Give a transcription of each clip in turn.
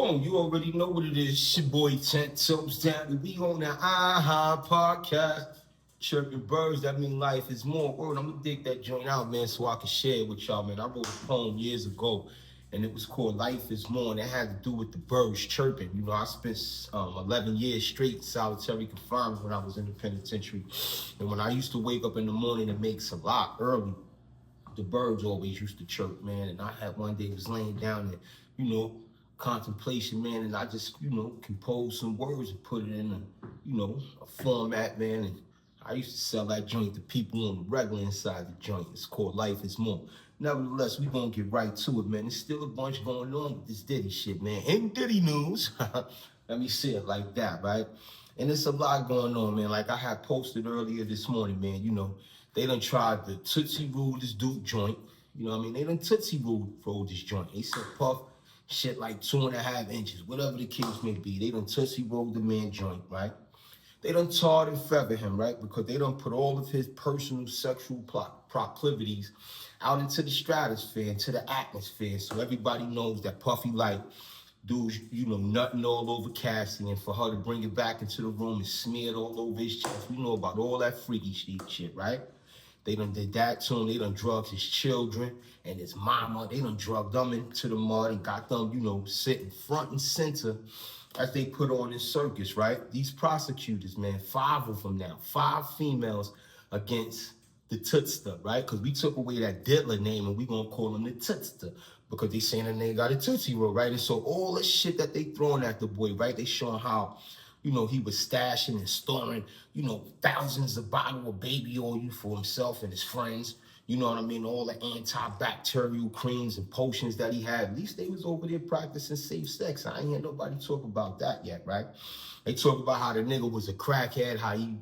Boom, you already know what it is. It's your boy 10 Toes Down. We on the podcast. Chirping birds, that mean life is more. Word, I'm gonna dig that joint out, man, so I can share it with y'all, man. I wrote a poem years ago, and it was called Life is More, and it had to do with the birds chirping. You know, I spent 11 years straight in solitary confinement when I was in the penitentiary. And when I used to wake up in the morning and make salat early, the birds always used to chirp, man. And I had one day was laying down and, contemplation, man, and I just, composed some words and put it in a format, man. And I used to sell that joint to people on the regular inside the joint. It's called Life is More. Nevertheless, we gonna get right to it, man. There's still a bunch going on with this Diddy shit, man. In Diddy news, let me say it like that, right? And there's a lot going on, man. Like I had posted earlier this morning, man, they done tried to Tootsie Roll this dude joint. You know what I mean? They done Tootsie Roll this joint. They said Puff shit like 2.5 inches, whatever the case may be. They done Tootsie Roll the man joint, right? They done tarred and feathered him, right? Because they done put all of his personal sexual proclivities out into the stratosphere, into the atmosphere. So everybody knows that Puffy like dudes, nutting all over Cassie, and for her to bring it back into the room and smear it all over his chest. We know about all that freaky shit, right? They done did that to him. They done drugged his children and his mama. They done drugged them into the mud and got them, sitting front and center as they put on this circus, right? These prosecutors, man, 5 of them now, 5 females against the Tootster, right? Because we took away that Diddler name and we gonna call him the Tootster because they saying that they got a Tootsie Roll, right? And so all the shit that they throwing at the boy, right? They showing how, he was stashing and storing, thousands of bottles of baby oil for himself and his friends. You know what I mean? All the antibacterial creams and potions that he had. At least they was over there practicing safe sex. I ain't hear nobody talk about that yet, right? They talk about how the nigga was a crackhead, how he,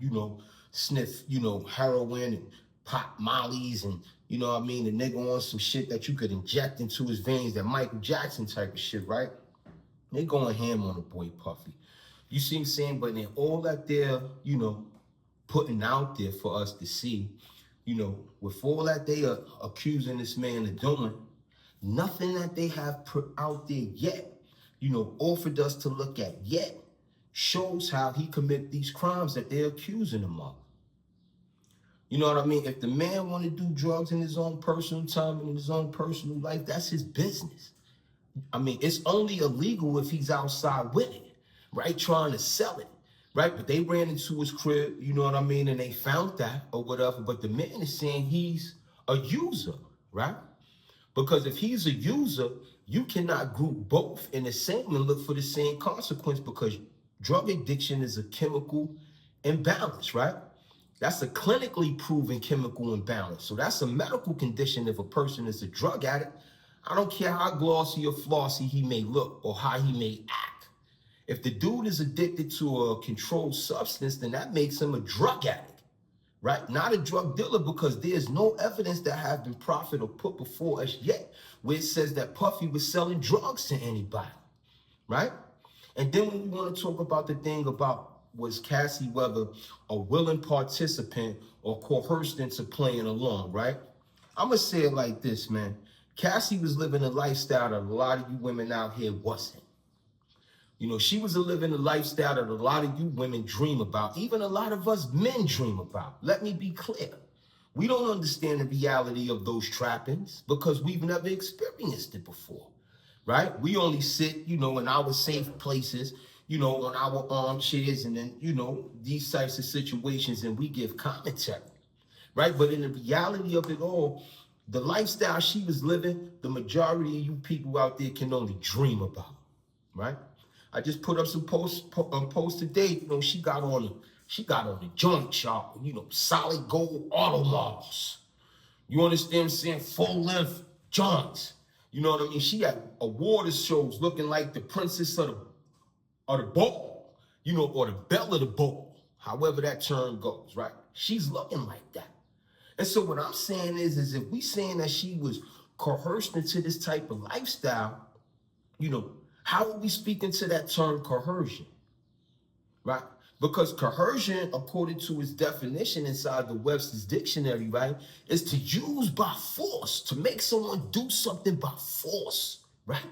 sniffed, heroin and pop mollies and, you know what I mean? The nigga on some shit that you could inject into his veins, that Michael Jackson type of shit, right? They going ham on the boy Puffy. You see what I'm saying? But then all that they're, putting out there for us to see, with all that they are accusing this man of doing, nothing that they have put out there yet, offered us to look at yet, shows how he commit these crimes that they're accusing him of. You know what I mean? If the man want to do drugs in his own personal time and in his own personal life, that's his business. I mean, it's only illegal if he's outside with it, right? Trying to sell it, right? But they ran into his crib, you know what I mean? And they found that or whatever. But the man is saying he's a user, right? Because if he's a user, you cannot group both in the same and look for the same consequence, because drug addiction is a chemical imbalance, right? That's a clinically proven chemical imbalance. So that's a medical condition if a person is a drug addict. I don't care how glossy or flossy he may look or how he may act. If the dude is addicted to a controlled substance, then that makes him a drug addict, right? Not a drug dealer, because there's no evidence that has been proffered or put before us yet where it says that Puffy was selling drugs to anybody, right? And then when we want to talk about the thing about, was Cassie Weather a willing participant or coerced into playing along, right? I'm going to say it like this, man. Cassie was living a lifestyle that a lot of you women out here wasn't. She was living a lifestyle that a lot of you women dream about. Even a lot of us men dream about. Let me be clear. We don't understand the reality of those trappings because we've never experienced it before, right? We only sit, in our safe places, on our armchairs and then, these types of situations, and we give commentary, right? But in the reality of it all, the lifestyle she was living, the majority of you people out there can only dream about, right? I just put up some posts today. She got on the joint, y'all. Solid gold Audemars. You understand what I'm saying? Full length joints. You know what I mean? She had award shows looking like the princess of the ball, or the belle of the ball, however that term goes, right? She's looking like that. And so what I'm saying is if we saying that she was coerced into this type of lifestyle, how are we speaking to that term coercion, right? Because coercion, according to its definition inside the Webster's dictionary, right, is to use by force, to make someone do something by force, right?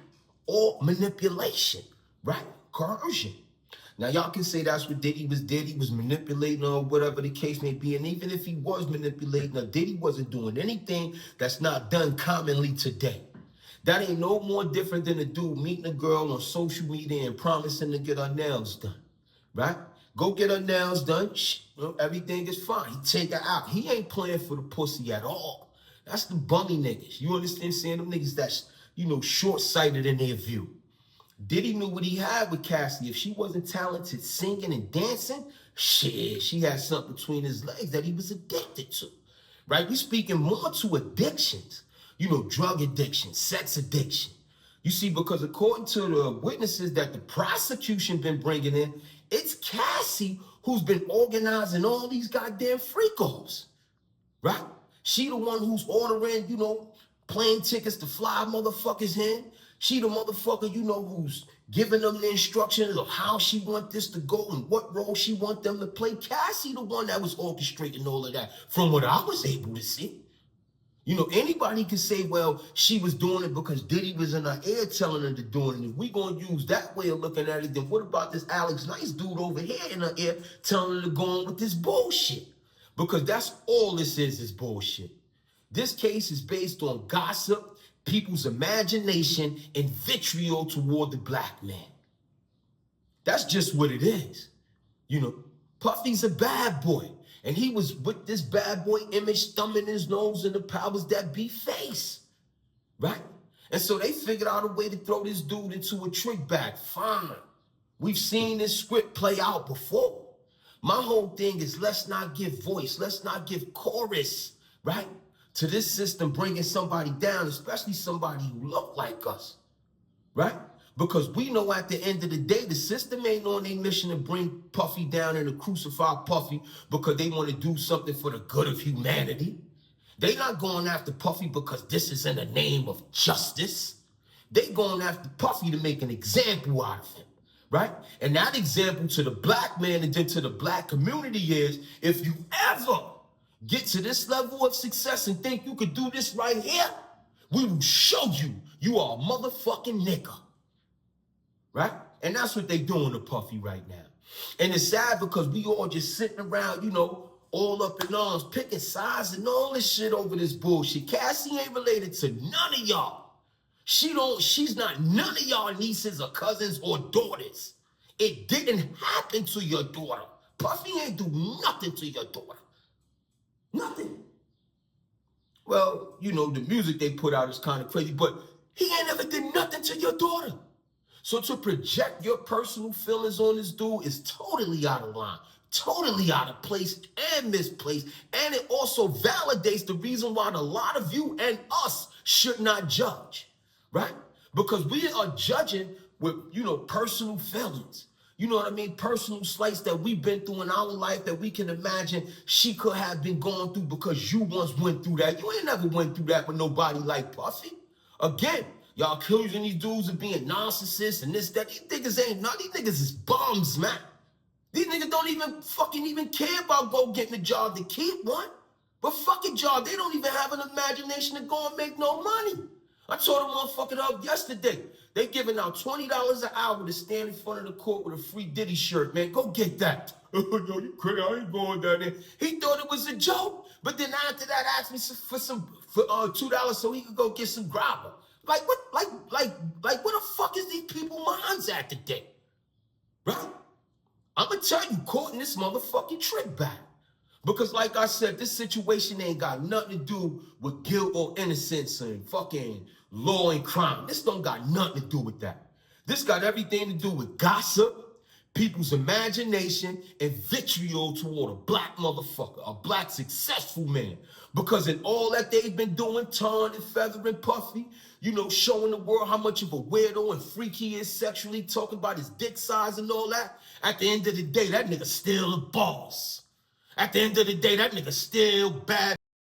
Or manipulation. right? Coercion. Now, y'all can say that's what Diddy was manipulating or whatever the case may be. And even if he was manipulating, or Diddy wasn't doing anything that's not done commonly today. That ain't no more different than a dude meeting a girl on social media and promising to get her nails done, right? Go get her nails done, everything is fine. He take her out. He ain't playing for the pussy at all. That's the bummy niggas. You understand saying them niggas that's, short-sighted in their view. Diddy knew what he had with Cassie. If she wasn't talented singing and dancing, shit, she had something between his legs that he was addicted to, right? We speaking more to addictions, drug addiction, sex addiction. You see, because according to the witnesses that the prosecution been bringing in, it's Cassie who's been organizing all these goddamn freak-offs, right? She the one who's ordering, plane tickets to fly motherfuckers in. She the motherfucker, who's giving them the instructions of how she want this to go and what role she want them to play. Cassie the one that was orchestrating all of that, from what I was able to see. Anybody can say, well, she was doing it because Diddy was in her ear telling her to do it. And if we gonna use that way of looking at it, then what about this Alex Nice dude over here in her ear telling her to go on with this bullshit? Because that's all this is bullshit. This case is based on gossip, people's imagination, and vitriol toward the black man. That's just what it is. Puffy's a bad boy. And he was with this bad boy image, thumbing his nose in the powers that be face, right? And so they figured out a way to throw this dude into a trick bag. Fine. We've seen this script play out before. My whole thing is let's not give voice, let's not give chorus, right? To this system bringing somebody down, especially somebody who look like us, right? Because we know at the end of the day, the system ain't on a mission to bring Puffy down and to crucify Puffy because they want to do something for the good of humanity. They not going after Puffy because this is in the name of justice. They going after Puffy to make an example out of him, right? And that example to the black man and then to the black community is, if you ever get to this level of success and think you could do this right here, we will show you you are a motherfucking nigga. Right? And that's what they doing to Puffy right now. And it's sad because we all just sitting around, all up in arms, picking sides and all this shit over this bullshit. Cassie ain't related to none of y'all. She's not none of y'all nieces or cousins or daughters. It didn't happen to your daughter. Puffy ain't do nothing to your daughter. Nothing. Well, the music they put out is kind of crazy, but he ain't ever did nothing to your daughter. So to project your personal feelings on this dude is totally out of line, totally out of place and misplaced. And it also validates the reason why a lot of you and us should not judge, right? Because we are judging with, personal feelings. You know what I mean? Personal slice that we've been through in our life that we can imagine she could have been going through because you once went through that. You ain't never went through that with nobody like Puffy. Again, y'all accusing these dudes of being narcissists and this, that. These niggas ain't none. These niggas is bums, man. These niggas don't even care about go getting a job to keep one. But fuck a job. They don't even have an imagination to go and make no money. I told them motherfucker up yesterday. They giving out $20 an hour to stand in front of the court with a free Diddy shirt, man. Go get that. Yo, you crazy. I ain't going down there. He thought it was a joke. But then after that, asked me for $2 so he could go get some grabber. Like what? Like where the fuck is these people minds at today? Right? I'm gonna tell you, caught in this motherfucking trick bag. Because like I said, this situation ain't got nothing to do with guilt or innocence and fucking law and crime. This don't got nothing to do with that. This got everything to do with gossip, people's imagination, and vitriol toward a black motherfucker, a black successful man. Because in all that they've been doing, tarring and feathering Puffy, showing the world how much of a weirdo and freak he is sexually, talking about his dick size and all that, at the end of the day, that nigga still a boss. At the end of the day, that nigga still bad.